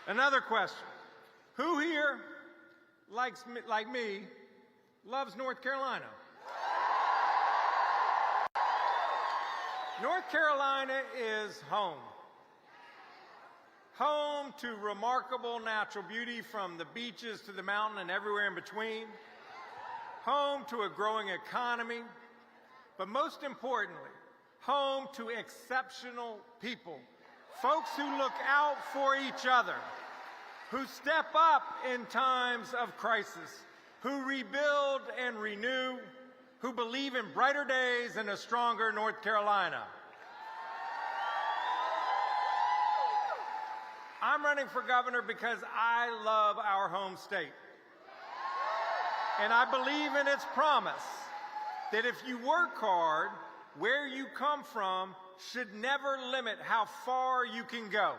Another question. Who here, like me, loves North Carolina? North Carolina is home. Home to remarkable natural beauty from the beaches to the mountain and everywhere in between. Home to a growing economy. But most importantly, home to exceptional people. Folks who look out for each other, who step up in times of crisis, who rebuild and renew, who believe in brighter days and a stronger North Carolina. I'm running for governor because I love our home state. And I believe in its promise that if you work hard, where you come from should never limit how far you can go.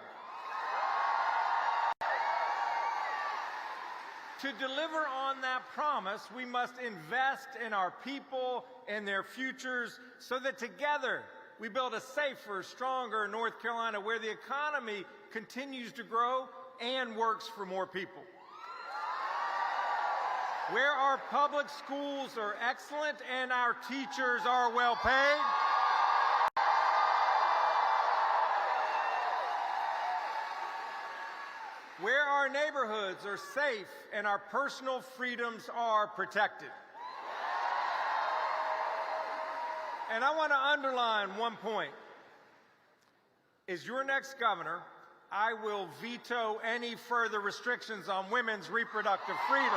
To deliver on that promise, we must invest in our people and their futures so that together we build a safer, stronger North Carolina where the economy continues to grow and works for more people. Where our public schools are excellent and our teachers are well paid. Where our neighborhoods are safe and our personal freedoms are protected. And I want to underline one point. As your next governor, I will veto any further restrictions on women's reproductive freedom.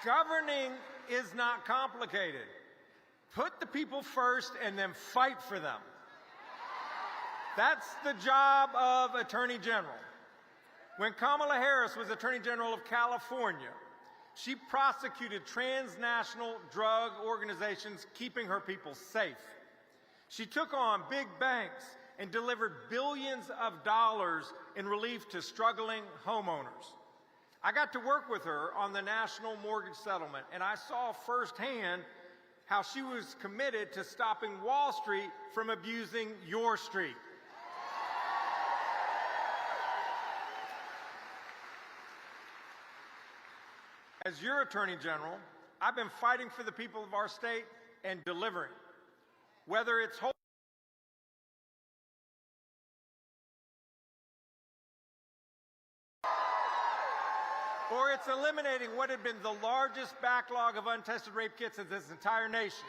Governing is not complicated. Put the people first and then fight for them. That's the job of Attorney General. When Kamala Harris was Attorney General of California, she prosecuted transnational drug organizations keeping her people safe. She took on big banks and delivered billions of dollars in relief to struggling homeowners. I got to work with her on the national mortgage settlement, and I saw firsthand how she was committed to stopping Wall Street from abusing your street. As your Attorney General, I've been fighting for the people of our state and delivering. Whether it's or it's eliminating what had been the largest backlog of untested rape kits in this entire nation.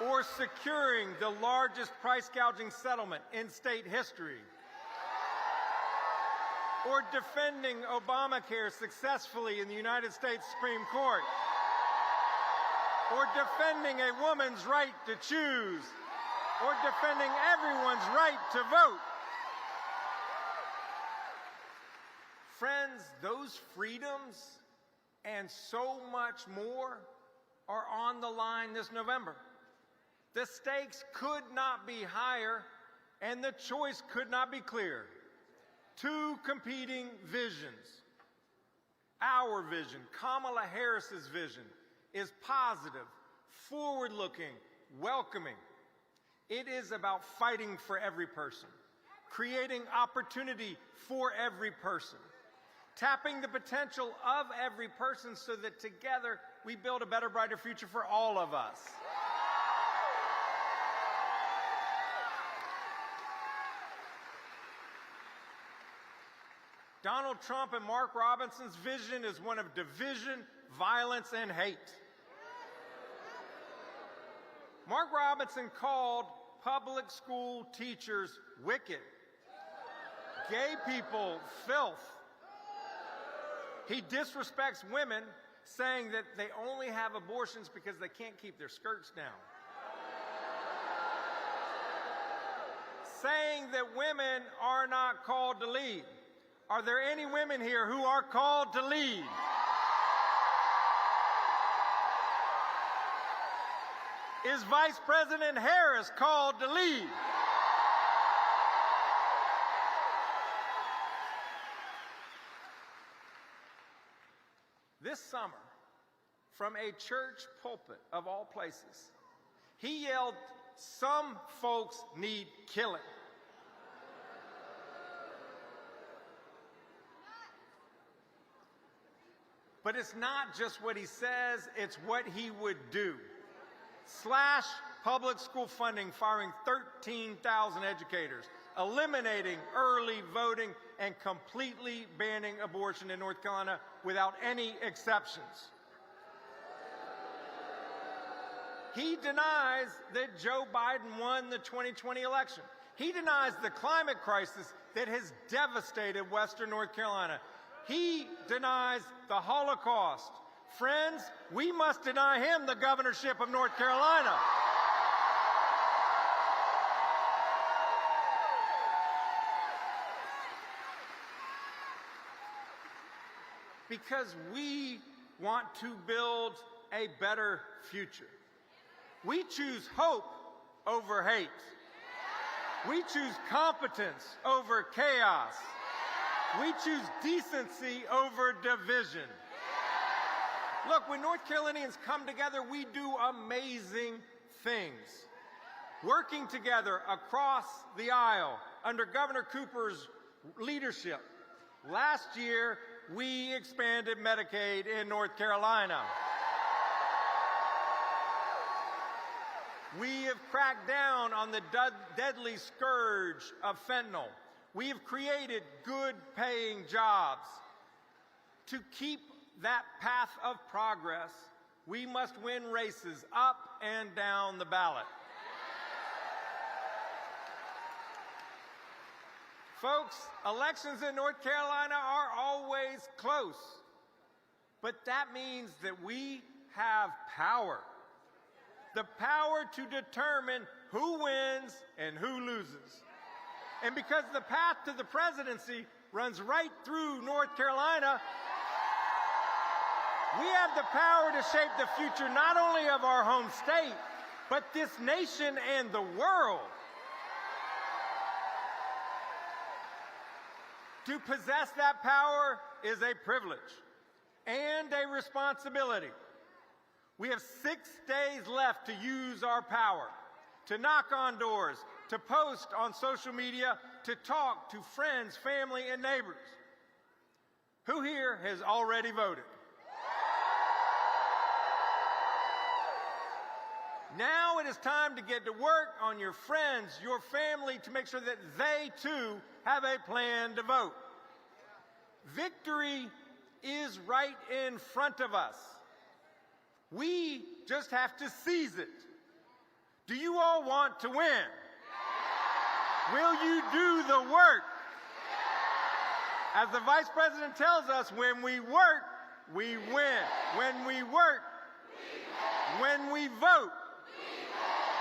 Or securing the largest price gouging settlement in state history. Or defending Obamacare successfully in the United States Supreme Court. Or defending a woman's right to choose. Or defending everyone's right to vote. Friends, those freedoms and so much more are on the line this November. The stakes could not be higher and the choice could not be clearer. Two competing visions. Our vision, Kamala Harris's vision, is positive, forward-looking, welcoming. It is about fighting for every person, creating opportunity for every person, tapping the potential of every person so that together we build a better, brighter future for all of us. Donald Trump and Mark Robinson's vision is one of division, violence, and hate. Mark Robinson called public school teachers wicked, gay people filth. He disrespects women, saying that they only have abortions because they can't keep their skirts down. Saying that women are not called to lead. Are there any women here who are called to lead? Is Vice President Harris called to lead? This summer, from a church pulpit of all places, he yelled, "Some folks need killing." But it's not just what he says, it's what he would do. Slash public school funding, firing 13,000 educators, eliminating early voting, and completely banning abortion in North Carolina without any exceptions. He denies that Joe Biden won the 2020 election. He denies the climate crisis that has devastated Western North Carolina. He denies the Holocaust. Friends, we must deny him the governorship of North Carolina. Because we want to build a better future. We choose hope over hate. We choose competence over chaos. We choose decency over division. Look, when North Carolinians come together, we do amazing things. Working together across the aisle under Governor Cooper's leadership, last year we expanded Medicaid in North Carolina. We have cracked down on the deadly scourge of fentanyl. We have created good-paying jobs. To keep that path of progress, we must win races up and down the ballot. Folks, elections in North Carolina are always close, but that means that we have power. The power to determine who wins and who loses. And because the path to the presidency runs right through North Carolina, we have the power to shape the future not only of our home state, but this nation and the world. To possess that power is a privilege and a responsibility. We have 6 days left to use our power, to knock on doors, to post on social media, to talk to friends, family, and neighbors. Who here has already voted? Now it is time to get to work on your friends, your family, to make sure that they too have a plan to vote. Victory is right in front of us. We just have to seize it. Do you all want to win? Will you do the work? As the Vice President tells us, when we work, we win. When we work, when we vote,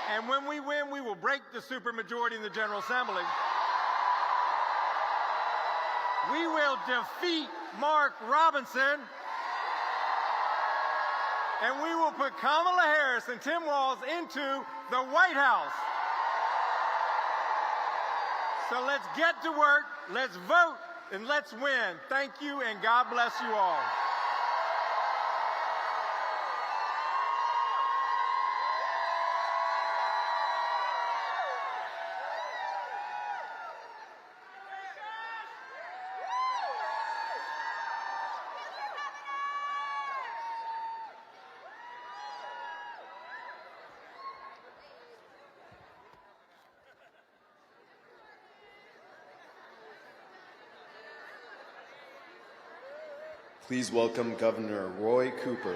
and when we win, we will break the supermajority in the General Assembly. We will defeat Mark Robinson, and we will put Kamala Harris and Tim Walz into the White House. So let's get to work, let's vote, and let's win. Thank you, and God bless you all. Please welcome Governor Roy Cooper.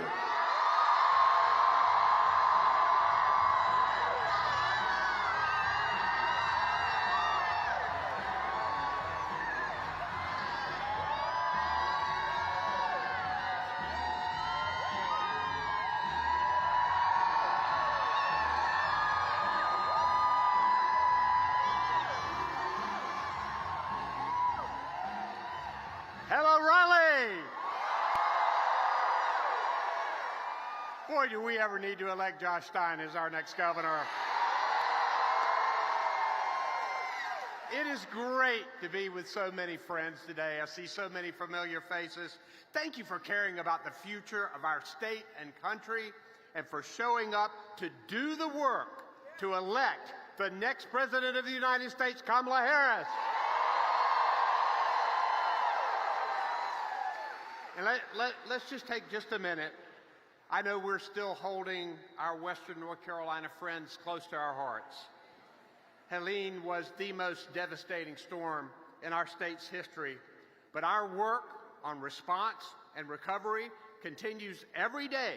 Hello, Raleigh! Boy, do we ever need to elect Josh Stein as our next governor. It is great to be with so many friends today. I see so many familiar faces. Thank you for caring about the future of our state and country and for showing up to do the work to elect the next President of the United States, Kamala Harris. And let's just take just a minute. I know we're still holding our Western North Carolina friends close to our hearts. Helene was the most devastating storm in our state's history, but our work on response and recovery continues every day.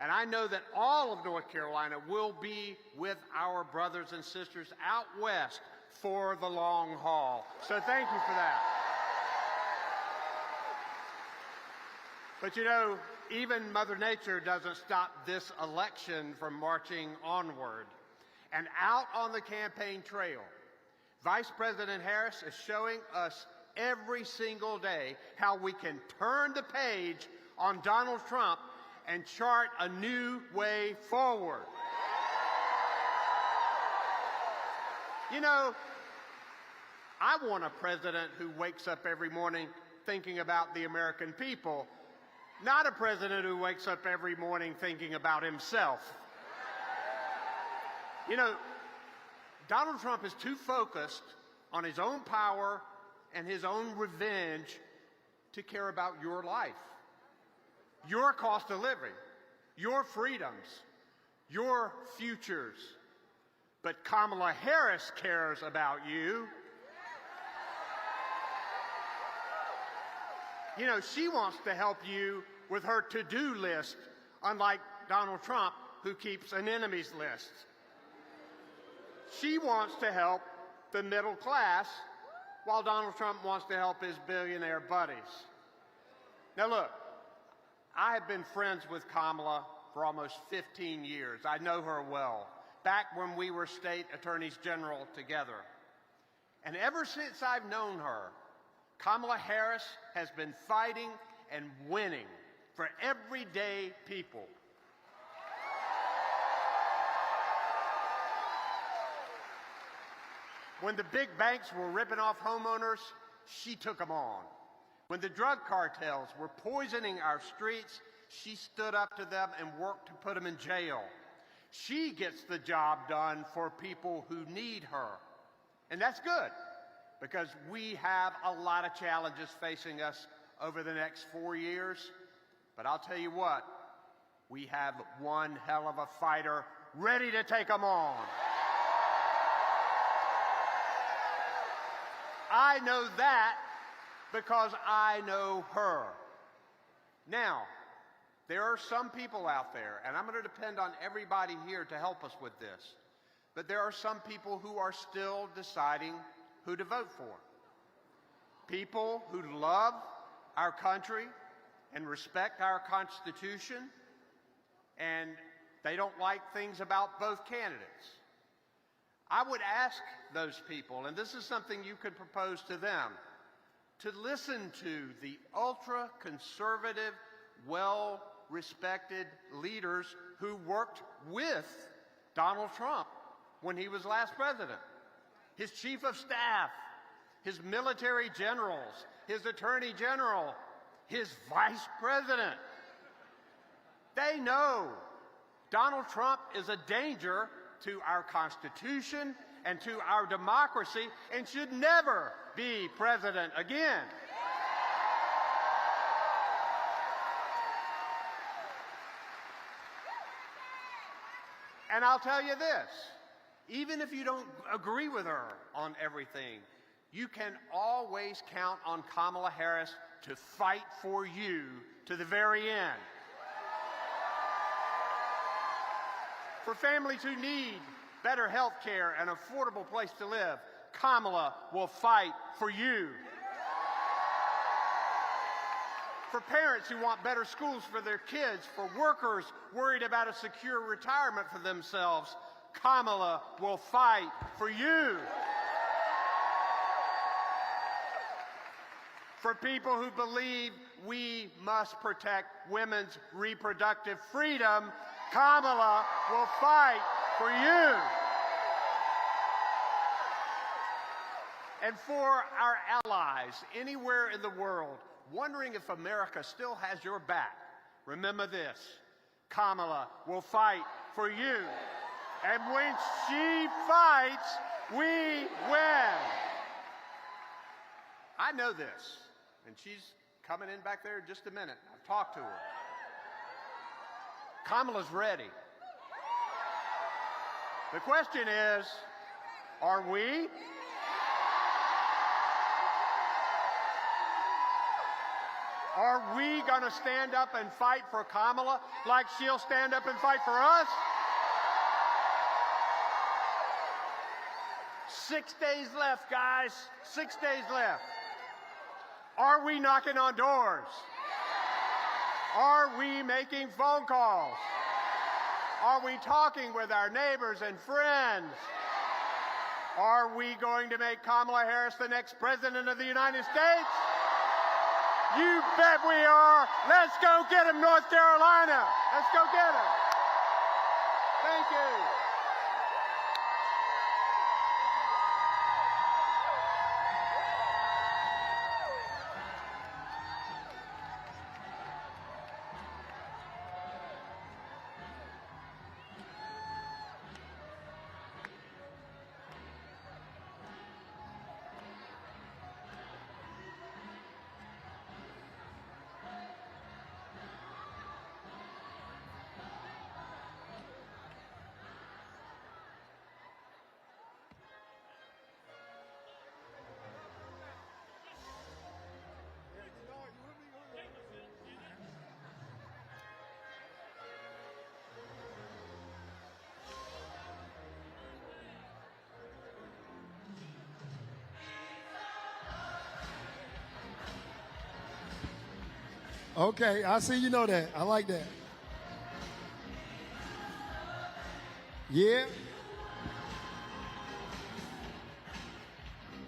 And I know that all of North Carolina will be with our brothers and sisters out west for the long haul. So thank you for that. But you know, even Mother Nature doesn't stop this election from marching onward. And out on the campaign trail, Vice President Harris is showing us every single day how we can turn the page on Donald Trump and chart a new way forward. You know, I want a president who wakes up every morning thinking about the American people, not a president who wakes up every morning thinking about himself. You know, Donald Trump is too focused on his own power and his own revenge to care about your life, your cost of living, your freedoms, your futures. But Kamala Harris cares about you. You know, she wants to help you with her to-do list, unlike Donald Trump, who keeps an enemies list. She wants to help the middle class, while Donald Trump wants to help his billionaire buddies. Now look, I have been friends with Kamala for almost 15 years. I know her well, back when we were state attorneys general together. And ever since I've known her, Kamala Harris has been fighting and winning for everyday people. When the big banks were ripping off homeowners, she took them on. When the drug cartels were poisoning our streets, she stood up to them and worked to put them in jail. She gets the job done for people who need her. And that's good, because we have a lot of challenges facing us over the next 4 years. But I'll tell you what, we have one hell of a fighter ready to take them on. I know that because I know her. Now, there are some people out there, and I'm going to depend on everybody here to help us with this, but there are some people who are still deciding who to vote for. People who love our country and respect our Constitution, and they don't like things about both candidates. I would ask those people, and this is something you could propose to them, to listen to the ultra-conservative, well-respected leaders who worked with Donald Trump when he was last president. His chief of staff, his military generals, his attorney general, his vice president. They know Donald Trump is a danger to our Constitution and to our democracy and should never be president again. And I'll tell you this, even if you don't agree with her on everything, you can always count on Kamala Harris to fight for you to the very end. For families who need better health care and affordable place to live, Kamala will fight for you. For parents who want better schools for their kids, for workers worried about a secure retirement for themselves, Kamala will fight for you. For people who believe we must protect women's reproductive freedom, Kamala will fight for you. And for our allies anywhere in the world wondering if America still has your back, remember this: Kamala will fight for you. And when she fights, we win. I know this, and she's coming in back there in just a minute. I've talked to her. Kamala's ready. The question is, are we? Are we going to stand up and fight for Kamala like she'll stand up and fight for us? 6 days left, guys. 6 days left. Are we knocking on doors? Are we making phone calls? Are we talking with our neighbors and friends? Are we going to make Kamala Harris the next president of the United States? You bet we are. Let's go get him, North Carolina. Let's go get him. Thank you. Okay, I see you know that. I like that. Yeah.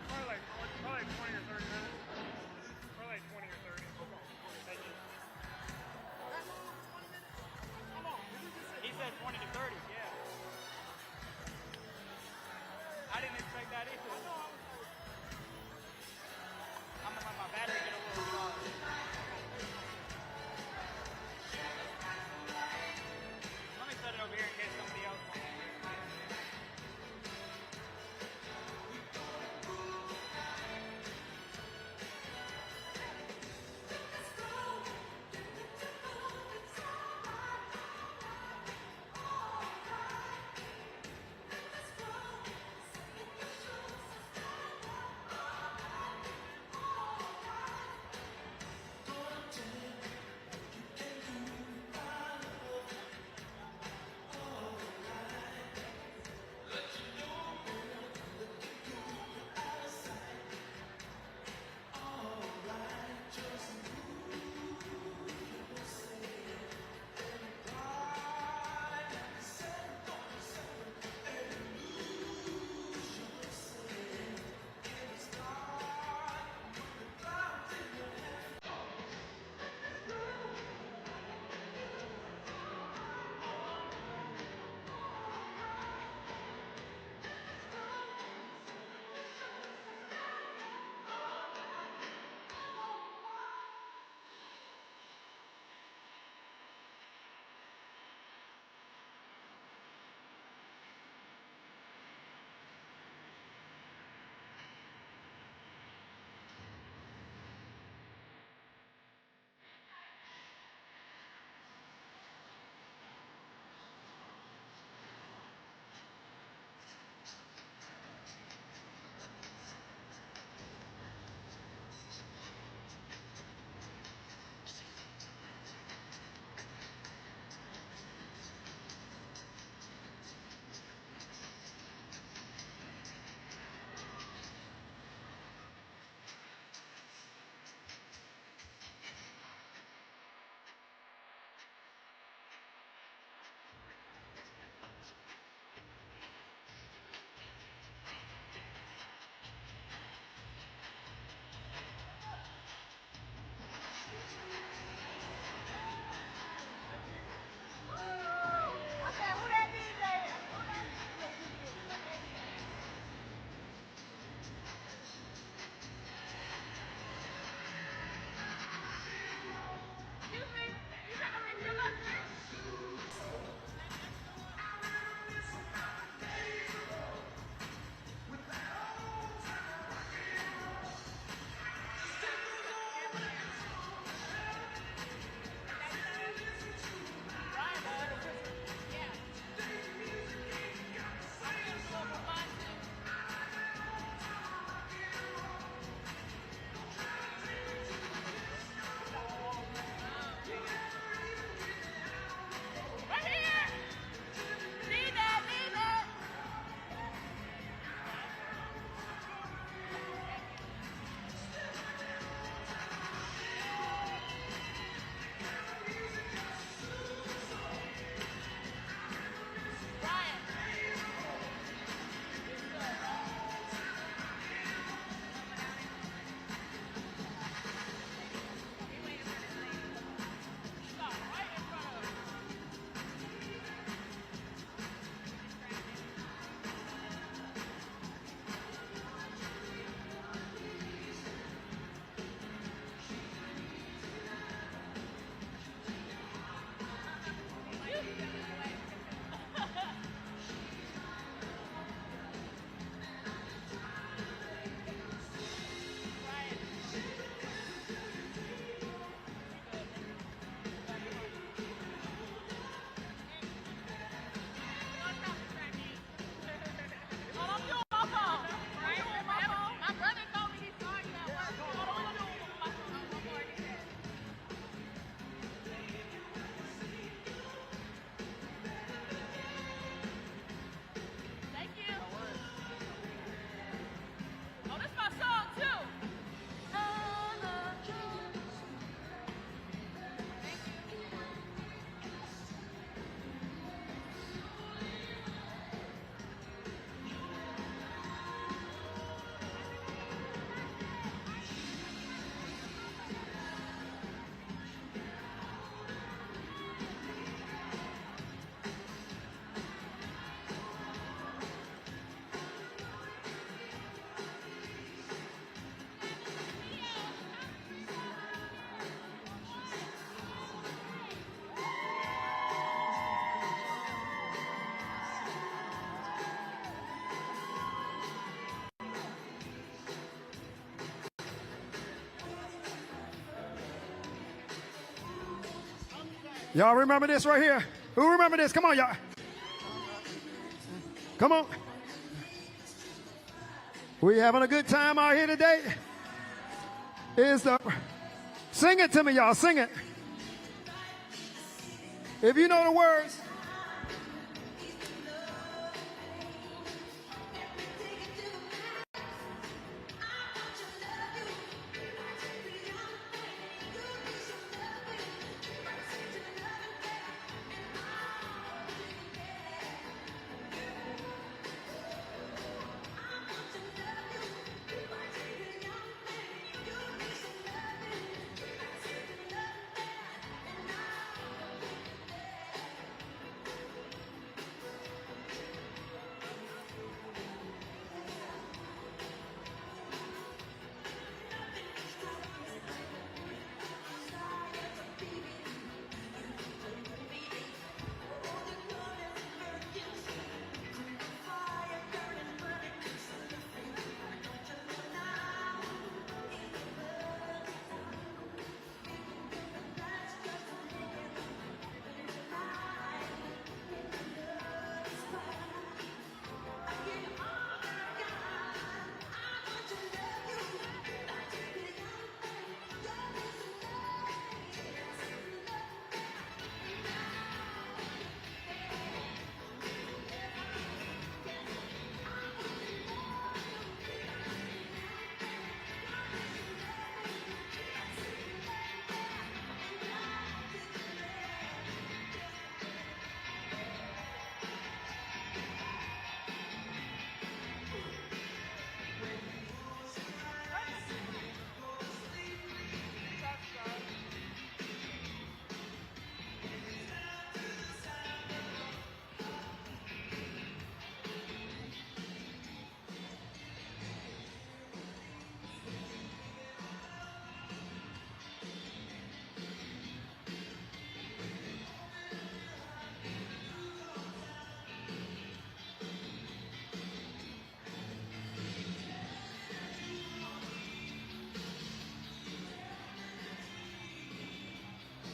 Probably like 20 or 30 minutes. Probably like 20 or 30. Thank you. Come on. He said 20 to 30, yeah. I didn't expect that either. I'm gonna let my battery get a little low. Let me set it over here in case somebody else wants it. Y'all remember this right here? Who remember this? Come on, y'all. Come on. We having a good time out here today? Sing it to me, y'all. Sing it. If you know the words.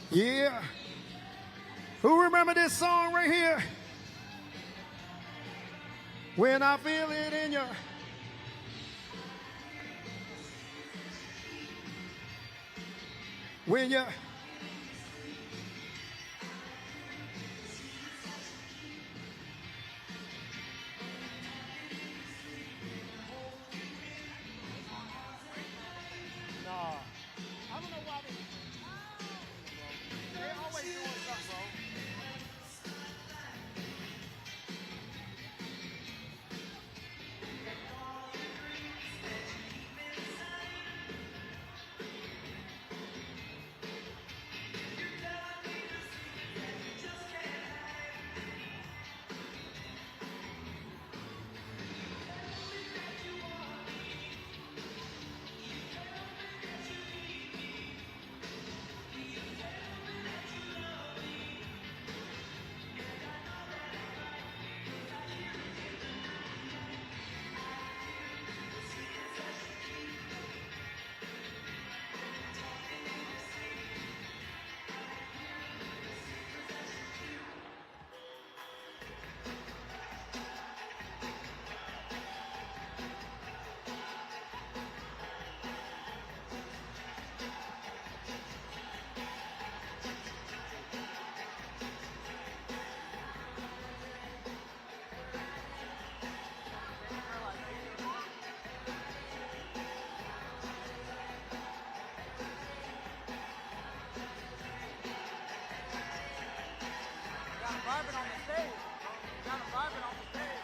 Yeah. Who remember this song right here? When I feel it in your... When you... I don't know why they're always doing something, bro. Vibing on the stage. Kind of vibing on the stage.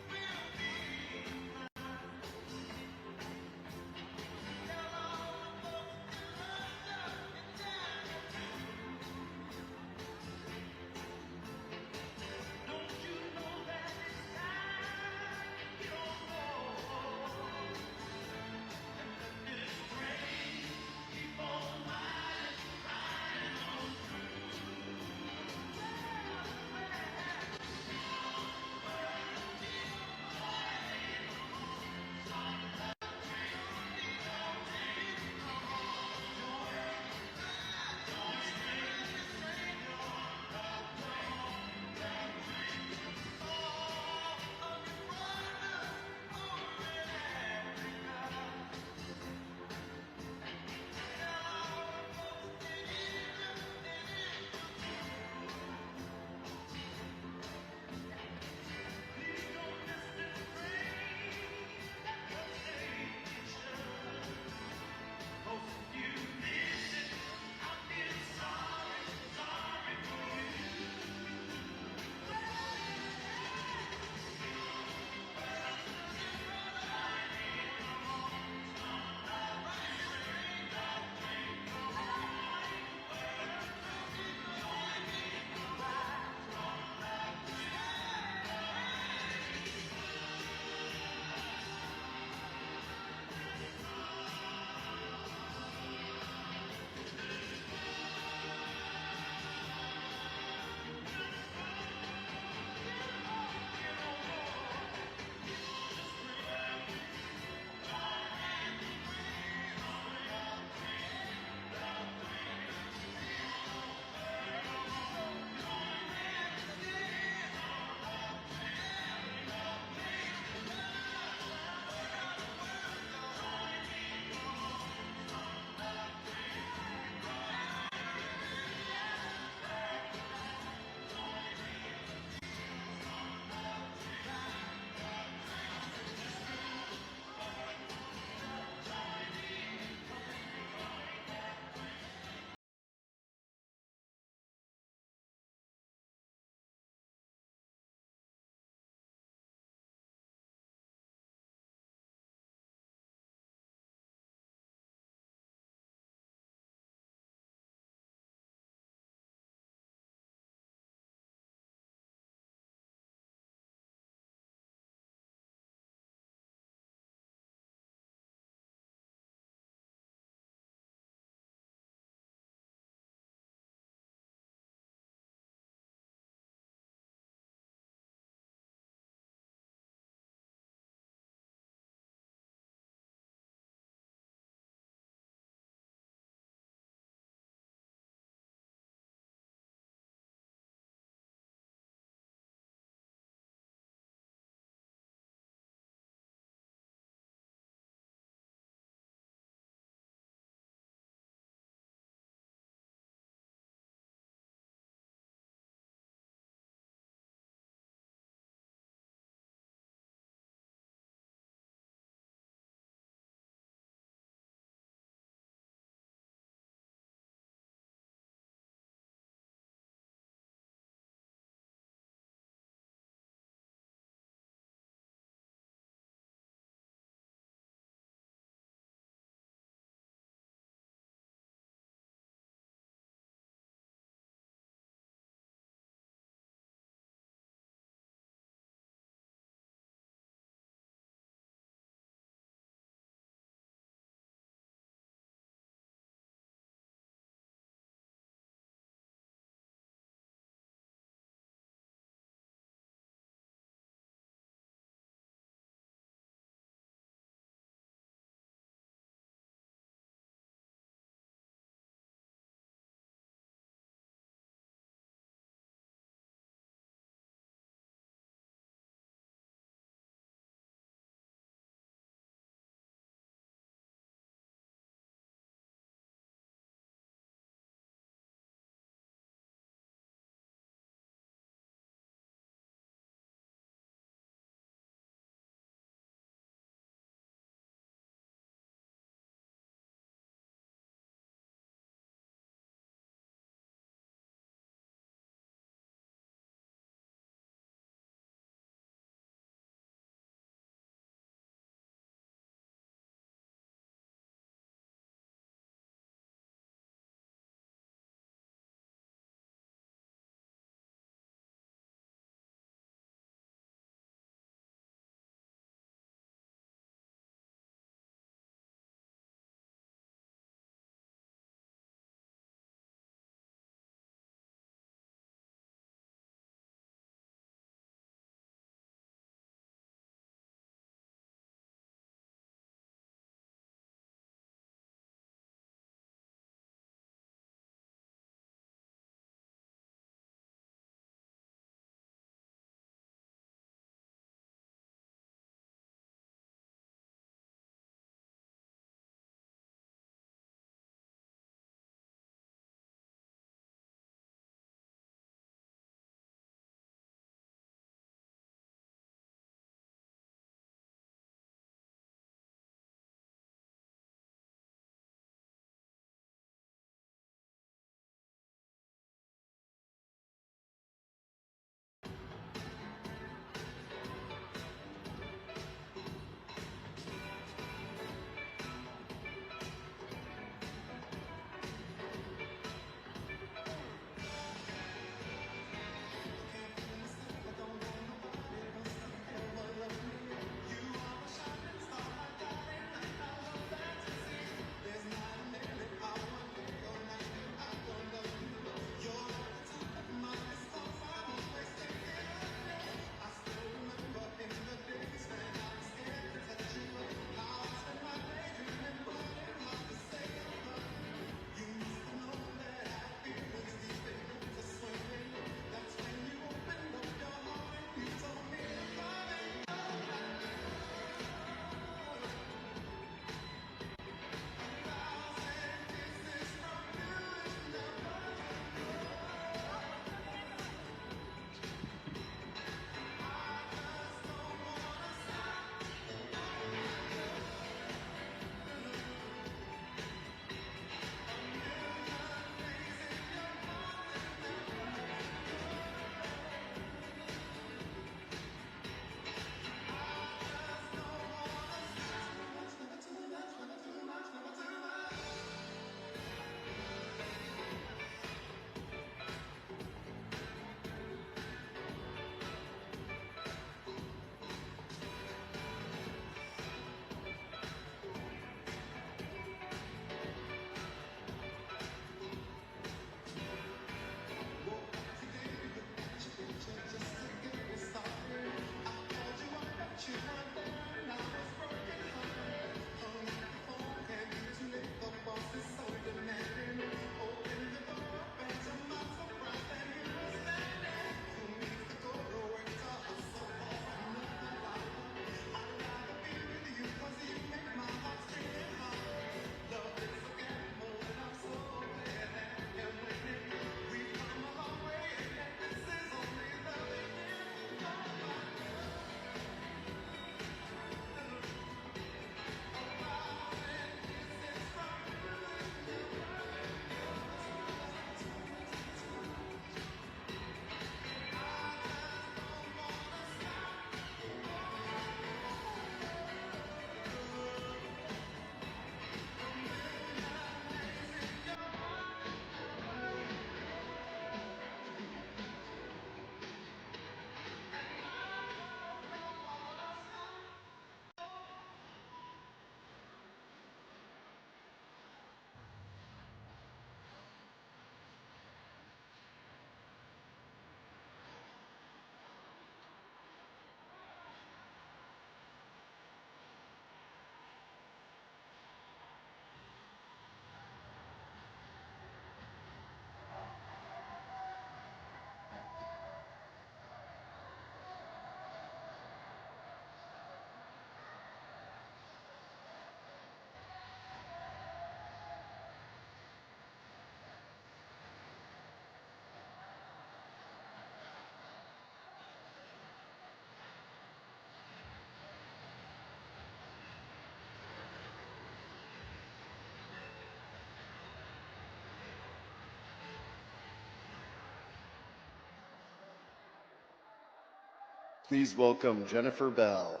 Please welcome Jennifer Bell.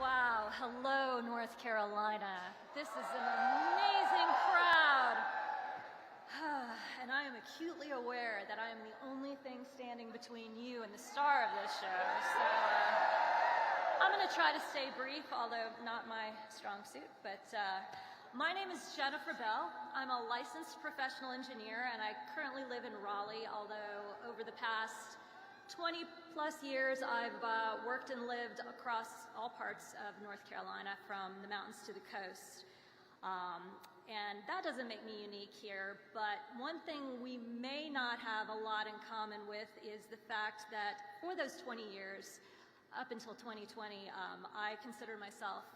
Wow. Hello, North Carolina. This is an amazing crowd. And I am acutely aware that I am the only thing standing between you and the star of this show. So I'm going to try to stay brief, although not my strong suit. But my name is Jennifer Bell. I'm a licensed professional engineer, and I currently live in Raleigh, although over the past 20 plus years, I've worked and lived across all parts of North Carolina, from the mountains to the coast. And that doesn't make me unique here, but one thing we may not have a lot in common with is the fact that for those 20 years, up until 2020, I consider myself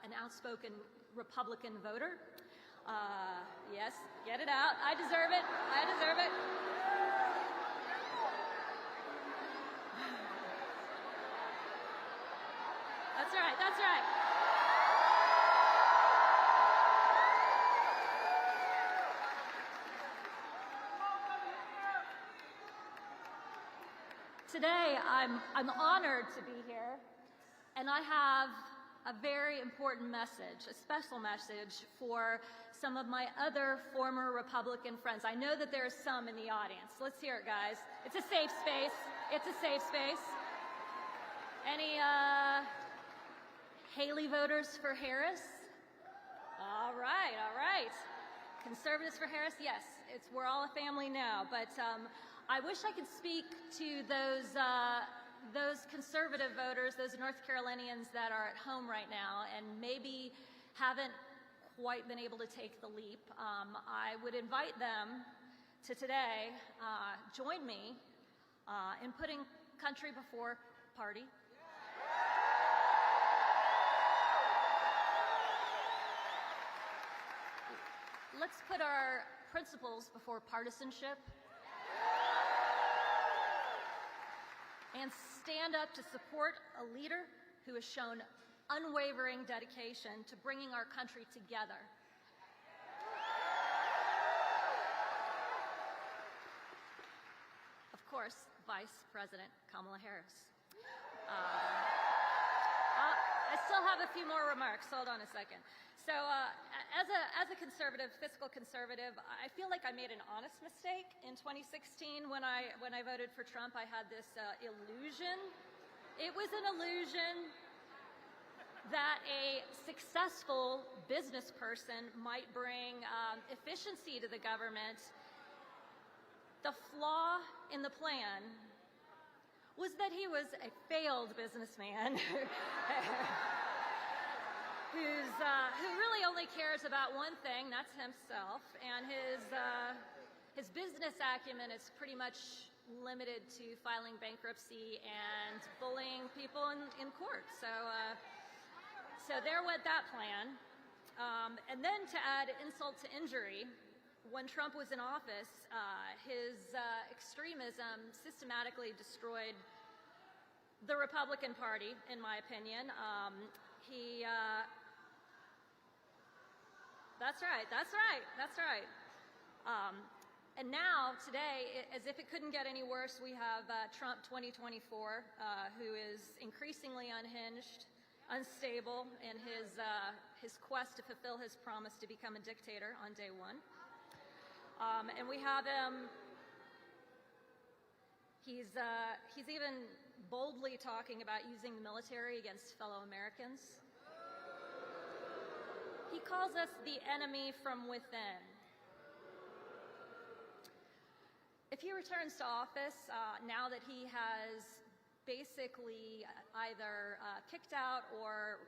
an outspoken Republican voter. Yes, get it out. I deserve it. I deserve it. That's right, that's right. Today, I'm honored to be here, and I have a very important message, a special message for some of my other former Republican friends. I know that there are some in the audience. Let's hear it, guys. It's a safe space. It's a safe space. Any Haley voters for Harris? All right, all right. Conservatives for Harris? Yes, we're all a family now, but I wish I could speak to those conservative voters, those North Carolinians that are at home right now and maybe haven't quite been able to take the leap. I would invite them to today join me in putting country before party. Let's put our principles before partisanship. And stand up to support a leader who has shown unwavering dedication to bringing our country together. Of course, Vice President Kamala Harris. I still have a few more remarks. Hold on a second. So as a conservative, fiscal conservative, I feel like I made an honest mistake in 2016 when I voted for Trump. I had this illusion. It was an illusion that a successful business person might bring efficiency to the government. The flaw in the plan was that he was a failed businessman who really only cares about one thing, that's himself, and his business acumen is pretty much limited to filing bankruptcy and bullying people in court. So there went that plan. And then to add insult to injury, when Trump was in office, his extremism systematically destroyed the Republican Party, in my opinion. That's right. And now, today, as if it couldn't get any worse, we have Trump 2024, who is increasingly unhinged, unstable in his quest to fulfill his promise to become a dictator on day one. And we have him, he's even boldly talking about using the military against fellow Americans. He calls us the enemy from within. If he returns to office, now that he has basically either kicked out or,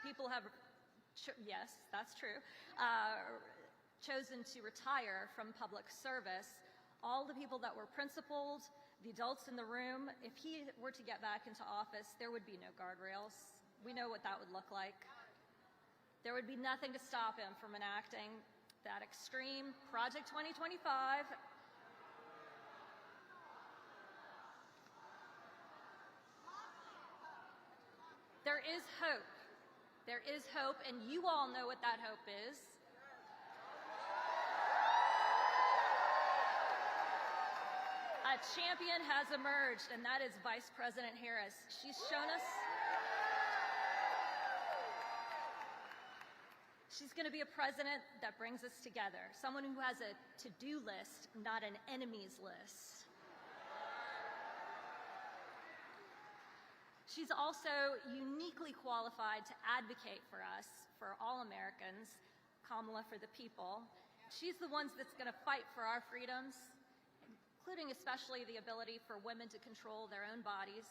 people have, yes, that's true, chosen to retire from public service, all the people that were principled, the adults in the room, if he were to get back into office, there would be no guardrails. We know what that would look like. There would be nothing to stop him from enacting that extreme Project 2025. there is hope. There is hope, and you all know what that hope is. A champion has emerged, and that is Vice President Harris. She's shown us she's going to be a president that brings us together, someone who has a to-do list, not an enemies list. She's also uniquely qualified to advocate for us, for all Americans, Kamala for the people. She's the one that's going to fight for our freedoms, including especially the ability for women to control their own bodies.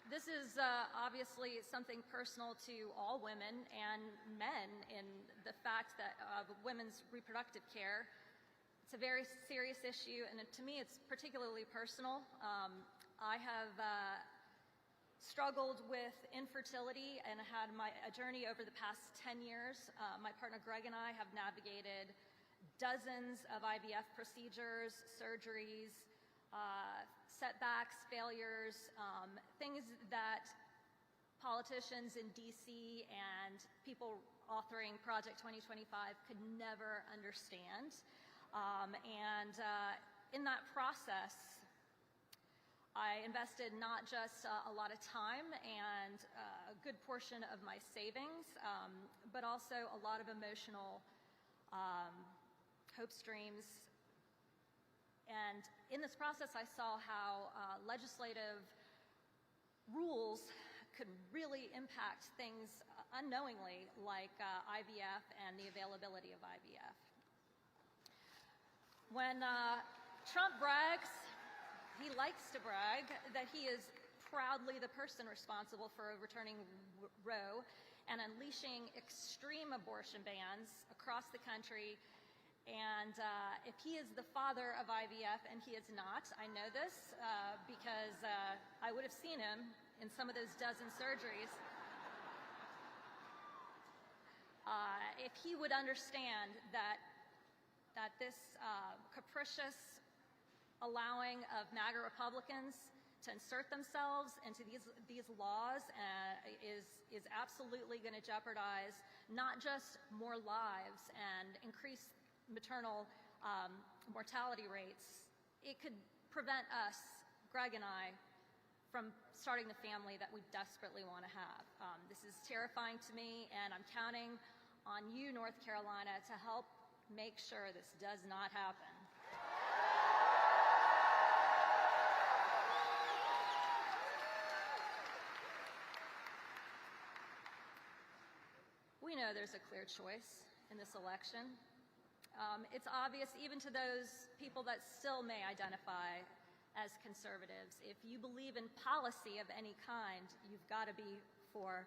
This is obviously something personal to all women and men in the fact that of women's reproductive care. It's a very serious issue, and to me it's particularly personal. I have struggled with infertility and had a journey over the past 10 years. My partner Greg and I have navigated dozens of IVF procedures, surgeries, setbacks, failures, things that politicians in DC and people authoring Project 2025 could never understand. In that process, I invested not just a lot of time and a good portion of my savings, but also a lot of emotional hope streams. And in this process, I saw how legislative rules could really impact things unknowingly, like IVF and the availability of IVF. When Trump brags, he likes to brag that he is proudly the person responsible for overturning Roe and unleashing extreme abortion bans across the country. And if he is the father of IVF, and he is not, I know this because I would have seen him in some of those dozen surgeries. If he would understand that this capricious allowing of MAGA Republicans to insert themselves into these laws is absolutely going to jeopardize not just more lives and increase maternal mortality rates. It could prevent us, Greg and I, from starting the family that we desperately want to have. This is terrifying to me, and I'm counting on you, North Carolina, to help make sure this does not happen. We know there's a clear choice in this election. It's obvious even to those people that still may identify as conservatives. If you believe in policy of any kind, you've got to be for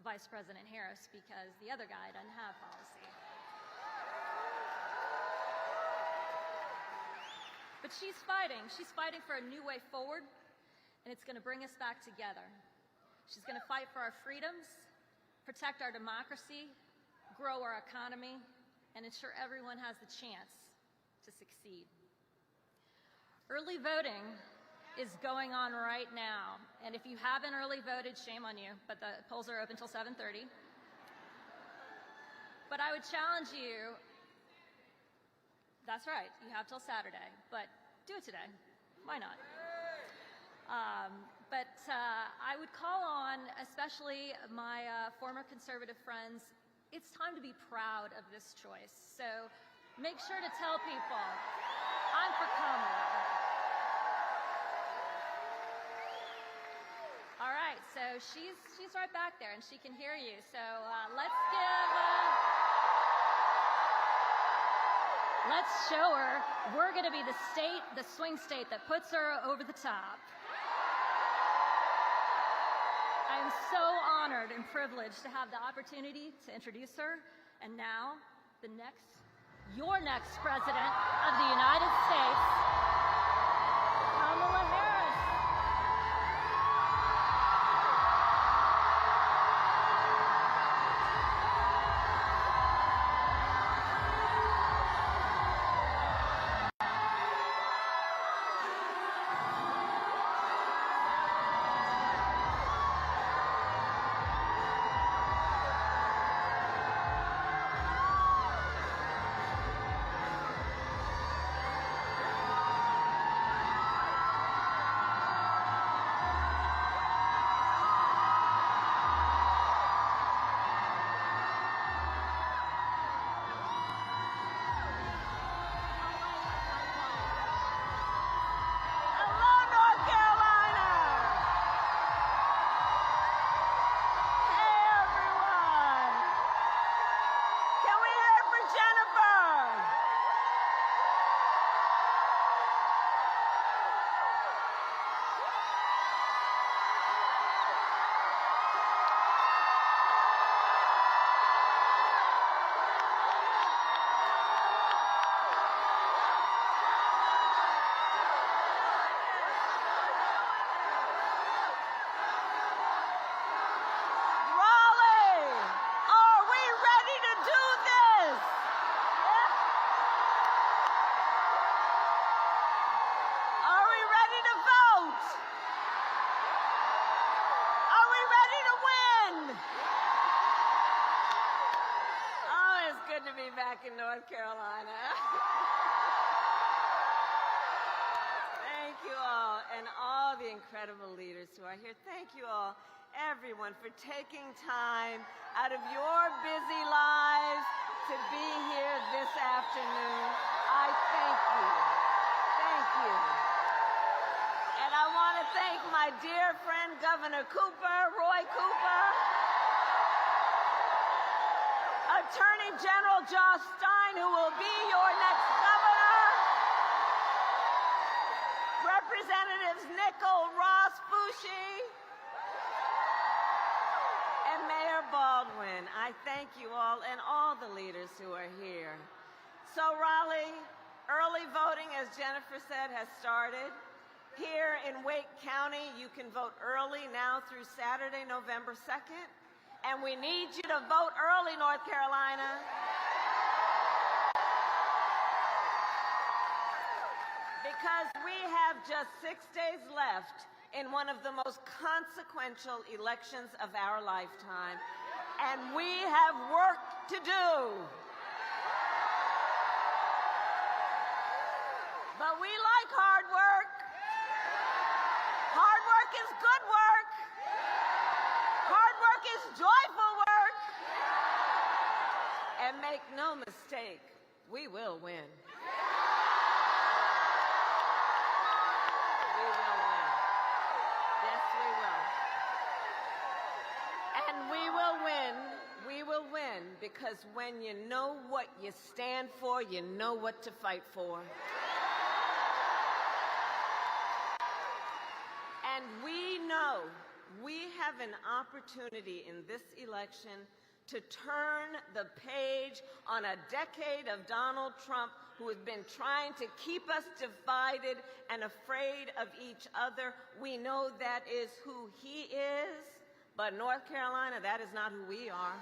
Vice President Harris, because the other guy doesn't have policy. But she's fighting. She's fighting for a new way forward, and it's going to bring us back together. She's going to fight for our freedoms, protect our democracy, grow our economy, and ensure everyone has the chance to succeed. Early voting is going on right now, and if you haven't early voted, shame on you, but the polls are open until 7:30. But I would challenge you, that's right, you have till Saturday, but do it today. Why not? I would call on, especially my former conservative friends, it's time to be proud of this choice. So make sure to tell people, I'm for Kamala. All right, so she's right back there, and she can hear you. So let's show her we're going to be the state, the swing state that puts her over the top. I am so honored and privileged to have the opportunity to introduce her. And now, your next president of the United States, Kamala Harris. North Carolina. Thank you all, and all the incredible leaders who are here. Thank you all, everyone, for taking time out of your busy lives to be here this afternoon. I thank you. Thank you. And I want to thank my dear friend, Governor Cooper, Roy Cooper, Attorney General Josh Stein, who will be your next governor, Representatives Nicole Ross Fushi, and Mayor Baldwin. I thank you all and all the leaders who are here. So Raleigh, early voting, as Jennifer said, has started. Here in Wake County, you can vote early now through Saturday, November 2nd. And we need you to vote early, North Carolina. Because we have just 6 days left in one of the most consequential elections of our lifetime. And we have work to do. But we like hard work. Hard work is good work. Hard work is joyful work. And make no mistake, we will win. We will win. Yes, we will. And we will win. We will win because when you know what you stand for, you know what to fight for. And we know we have an opportunity in this election to turn the page on a decade of Donald Trump, who has been trying to keep us divided and afraid of each other. We know that is who he is, but North Carolina, that is not who we are.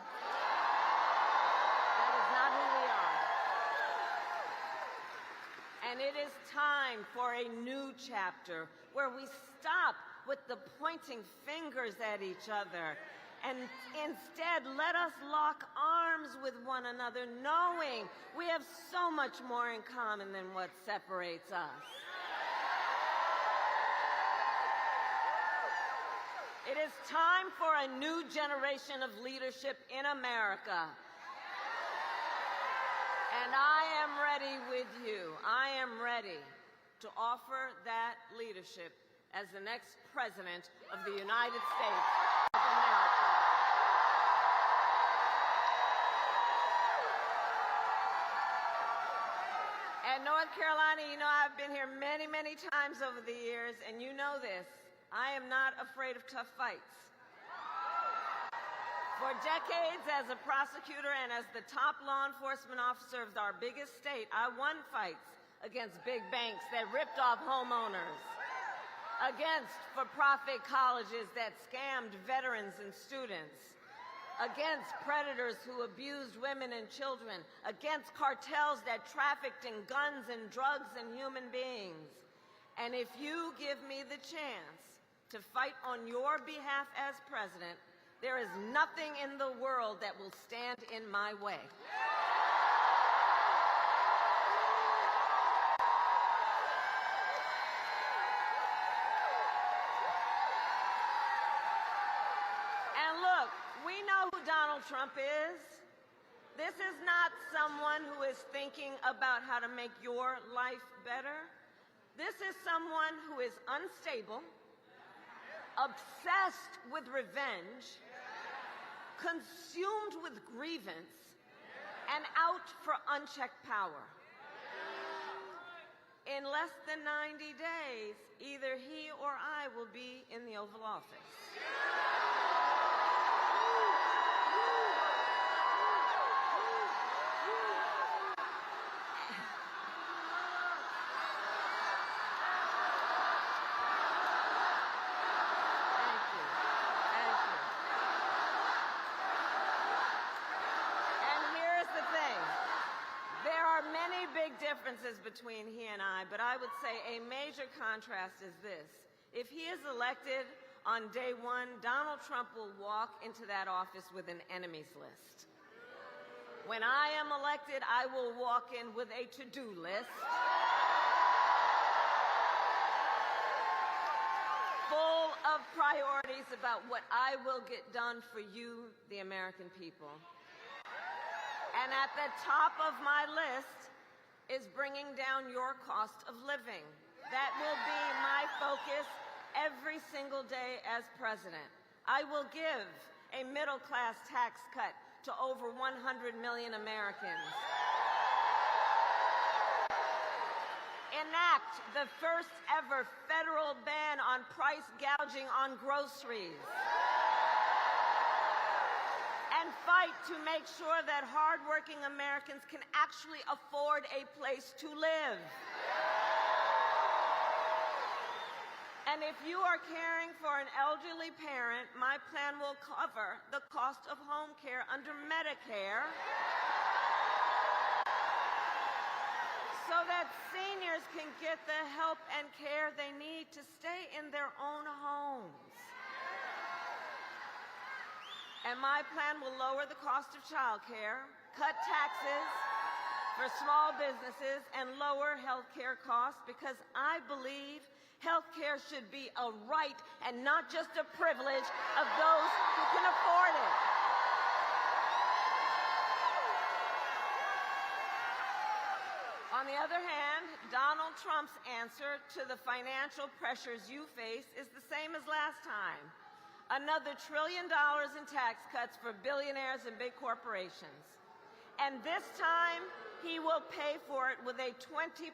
That is not who we are. And it is time for a new chapter where we stop with the pointing fingers at each other and instead let us lock arms with one another, knowing we have so much more in common than what separates us. It is time for a new generation of leadership in America. And I am ready with you. I am ready to offer that leadership as the next president of the United States of America. And North Carolina, you know, I've been here many, many times over the years, and you know this. I am not afraid of tough fights. For decades as a prosecutor and as the top law enforcement officer of our biggest state, I won fights against big banks that ripped off homeowners, against for-profit colleges that scammed veterans and students, against predators who abused women and children, against cartels that trafficked in guns and drugs and human beings. And if you give me the chance to fight on your behalf as president, there is nothing in the world that will stand in my way. And look, we know who Donald Trump is. This is not someone who is thinking about how to make your life better. This is someone who is unstable, obsessed with revenge, consumed with grievance, and out for unchecked power. In less than 90 days, either he or I will be in the Oval Office. Differences between he and I, but I would say a major contrast is this. If he is elected on day one, Donald Trump will walk into that office with an enemies list. When I am elected, I will walk in with a to-do list full of priorities about what I will get done for you, the American people. And at the top of my list is bringing down your cost of living. That will be my focus every single day as president. I will give a middle-class tax cut to over 100 million Americans. Enact the first ever federal ban on price gouging on groceries. And fight to make sure that hardworking Americans can actually afford a place to live. And if you are caring for an elderly parent, my plan will cover the cost of home care under Medicare so that seniors can get the help and care they need to stay in their own homes. And my plan will lower the cost of child care, cut taxes for small businesses, and lower health care costs, because I believe health care should be a right and not just a privilege of those who can afford it. On the other hand, Donald Trump's answer to the financial pressures you face is the same as last time. Another $1 trillion in tax cuts for billionaires and big corporations. And this time, he will pay for it with a 20%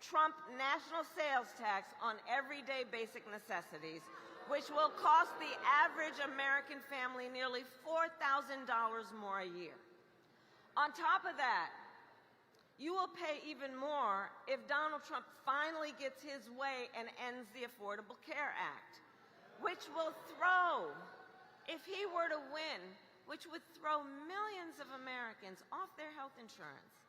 Trump national sales tax on everyday basic necessities, which will cost the average American family nearly $4,000 more a year. On top of that, you will pay even more if Donald Trump finally gets his way and ends the Affordable Care Act, which will throw, if he were to win, which would throw millions of Americans off their health insurance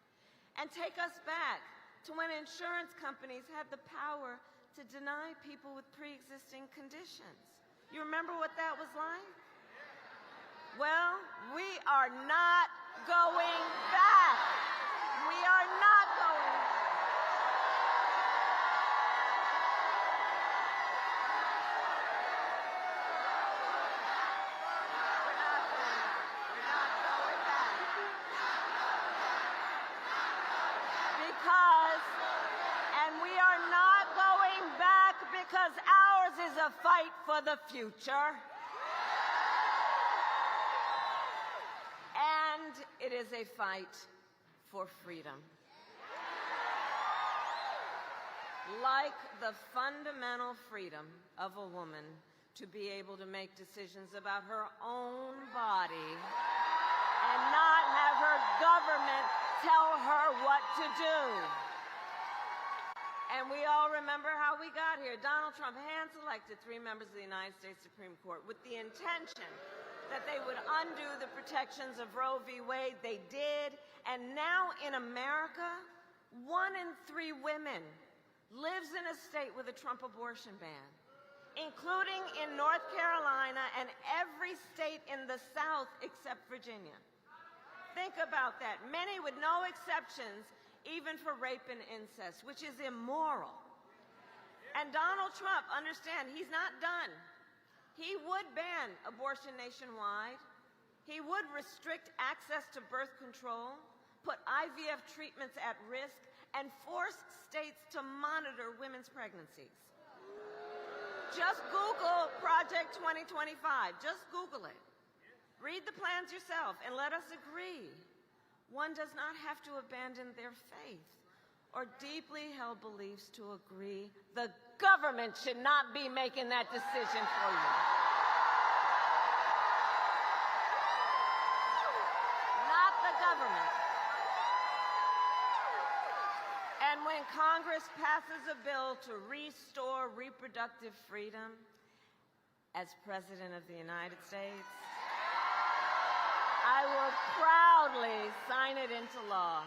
and take us back to when insurance companies had the power to deny people with pre-existing conditions. You remember what that was like? Well, we are not going back. We are not going back. Because ours is a fight for the future. And it is a fight for freedom. Like the fundamental freedom of a woman to be able to make decisions about her own body and not have her government tell her what to do. And we all remember how we got here. Donald Trump hand-selected 3 members of the United States Supreme Court with the intention that they would undo the protections of Roe v. Wade. They did. And now in America, 1 in 3 women lives in a state with a Trump abortion ban, including in North Carolina and every state in the South except Virginia. Think about that. Many with no exceptions, even for rape and incest, which is immoral. And Donald Trump, understand, he's not done. He would ban abortion nationwide. He would restrict access to birth control, put IVF treatments at risk, and force states to monitor women's pregnancies. Just Google Project 2025. Just Google it. Read the plans yourself and let us agree. One does not have to abandon their faith or deeply held beliefs to agree. The government should not be making that decision for you. Not the government. And when Congress passes a bill to restore reproductive freedom, as President of the United States, I will proudly sign it into law.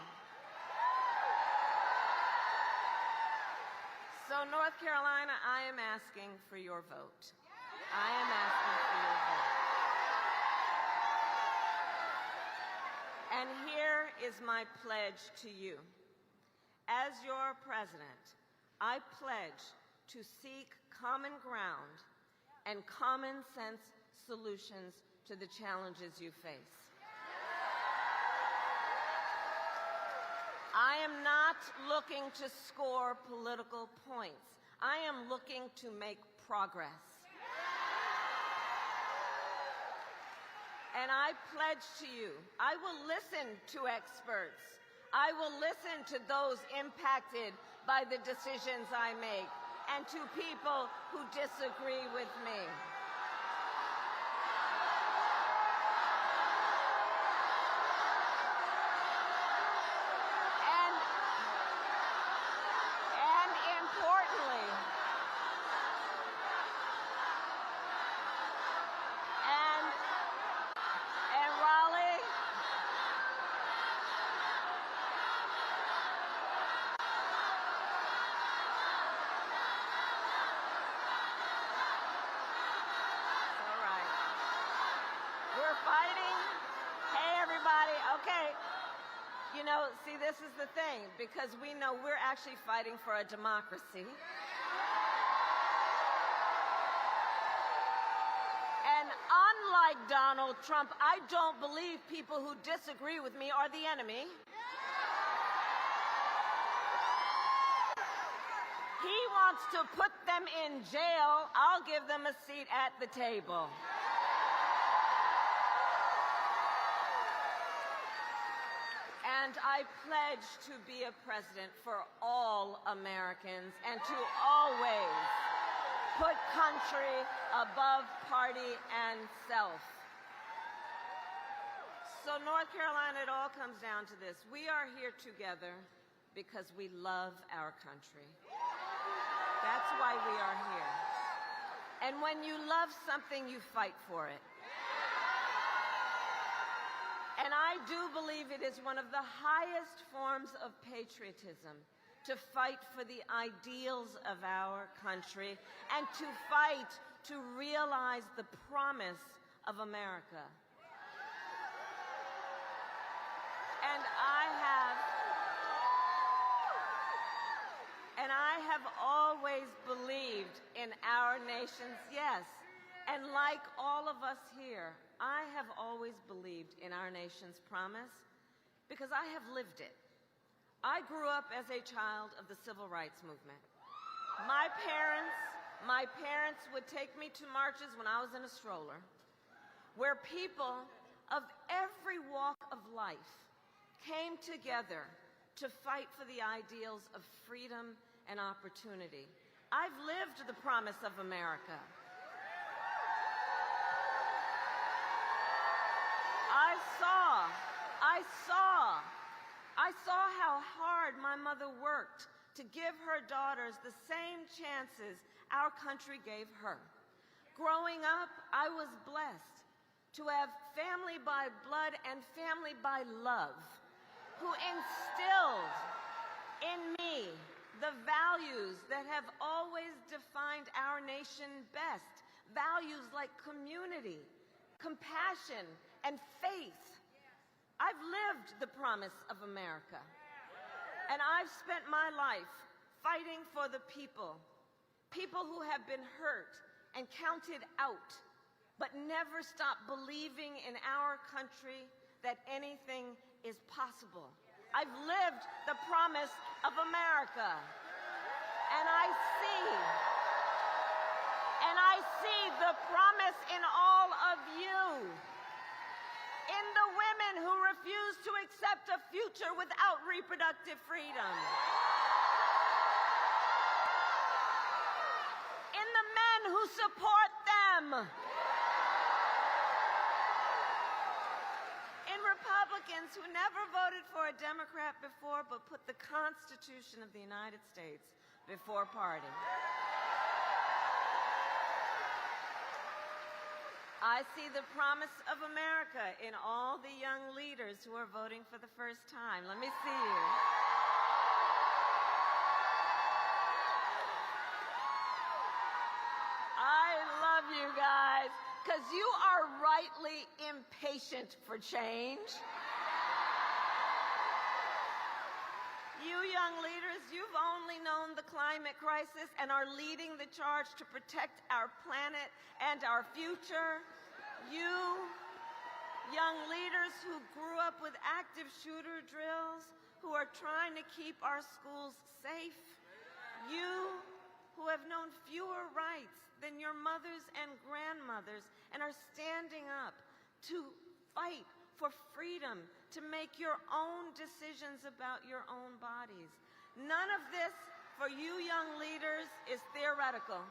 So, North Carolina, I am asking for your vote. I am asking for your vote. And here is my pledge to you. As your president, I pledge to seek common ground and common sense solutions to the challenges you face. I am not looking to score political points. I am looking to make progress. And I pledge to you, I will listen to experts. I will listen to those impacted by the decisions I make and to people who disagree with me. And importantly, and Raleigh, all right. We're fighting. Hey, everybody. Okay. You know, see, this is the thing, because we know we're actually fighting for a democracy. And unlike Donald Trump, I don't believe people who disagree with me are the enemy. He wants to put them in jail. I'll give them a seat at the table. And I pledge to be a president for all Americans and to always put country above party and self. So North Carolina, it all comes down to this. We are here together because we love our country. That's why we are here. And when you love something, you fight for it. And I do believe it is one of the highest forms of patriotism to fight for the ideals of our country and to fight to realize the promise of America. And I have always believed in our nation's, yes, and like all of us here, I have always believed in our nation's promise because I have lived it. I grew up as a child of the Civil Rights Movement. My parents would take me to marches when I was in a stroller, where people of every walk of life came together to fight for the ideals of freedom and opportunity. I've lived the promise of America. I saw how hard my mother worked to give her daughters the same chances our country gave her. Growing up, I was blessed to have family by blood and family by love who instilled in me the values that have always defined our nation best. Values like community, compassion, and faith. I've lived the promise of America. And I've spent my life fighting for the people who have been hurt and counted out, but never stopped believing in our country that anything is possible. I've lived the promise of America. And I see the promise in all of you. In the women who refuse to accept a future without reproductive freedom. In the men who support them. In Republicans who never voted for a Democrat before but put the Constitution of the United States before party. I see the promise of America in all the young leaders who are voting for the first time. Let me see you. I love you guys, because you are rightly impatient for change. young leaders, you've only known the climate crisis and are leading the charge to protect our planet and our future. You young leaders who grew up with active shooter drills, who are trying to keep our schools safe. You who have known fewer rights than your mothers and grandmothers and are standing up to fight for freedom, to make your own decisions about your own bodies. None of this for you young leaders is theoretical.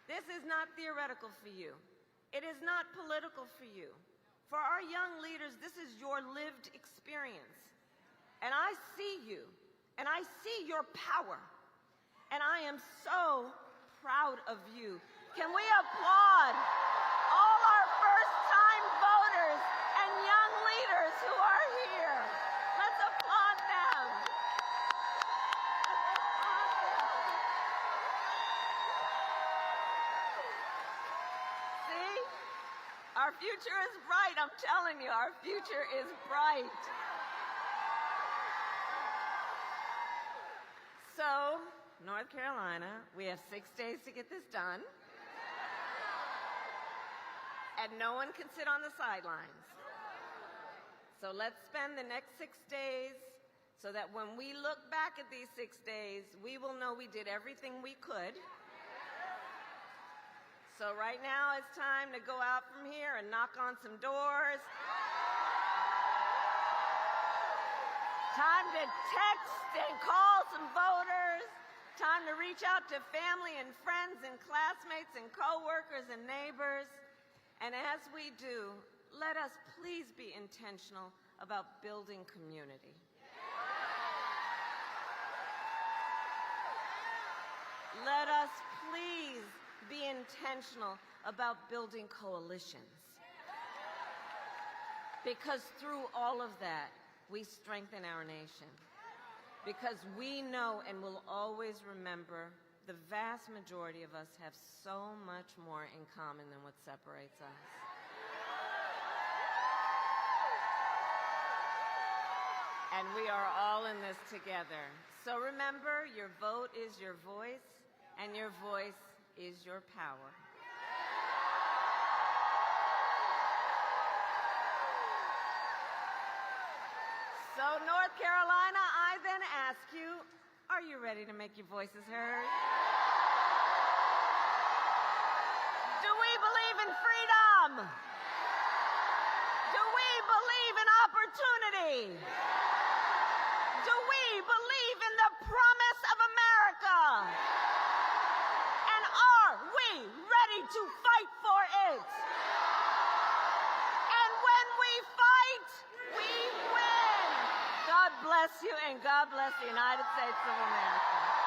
This is not theoretical for you. It is not political for you. For our young leaders, this is your lived experience. And I see you, and I see your power. And I am so proud of you. Can we applaud all our first-time voters and young leaders who are here? Let's applaud them. Let's applaud them. See? Our future is bright. I'm telling you, our future is bright. So, North Carolina, we have 6 days to get this done. And no one can sit on the sidelines. So let's spend the next 6 days so that when we look back at these 6 days, we will know we did everything we could. So right now it's time to go out from here and knock on some doors. Time to text and call some voters. Time to reach out to family and friends and classmates and coworkers and neighbors. And as we do, let us please be intentional about building community. Let us please be intentional about building coalitions. Because through all of that, we strengthen our nation. Because we know and will always remember the vast majority of us have so much more in common than what separates us. And we are all in this together. So remember, your vote is your voice, and your voice is your power. So, North Carolina, I then ask you, are you ready to make your voices heard? Do we believe in freedom? Do we believe in opportunity? Do we believe in the promise of America? And are we ready to fight for it? And when we fight, we win. God bless you, and God bless the United States of America.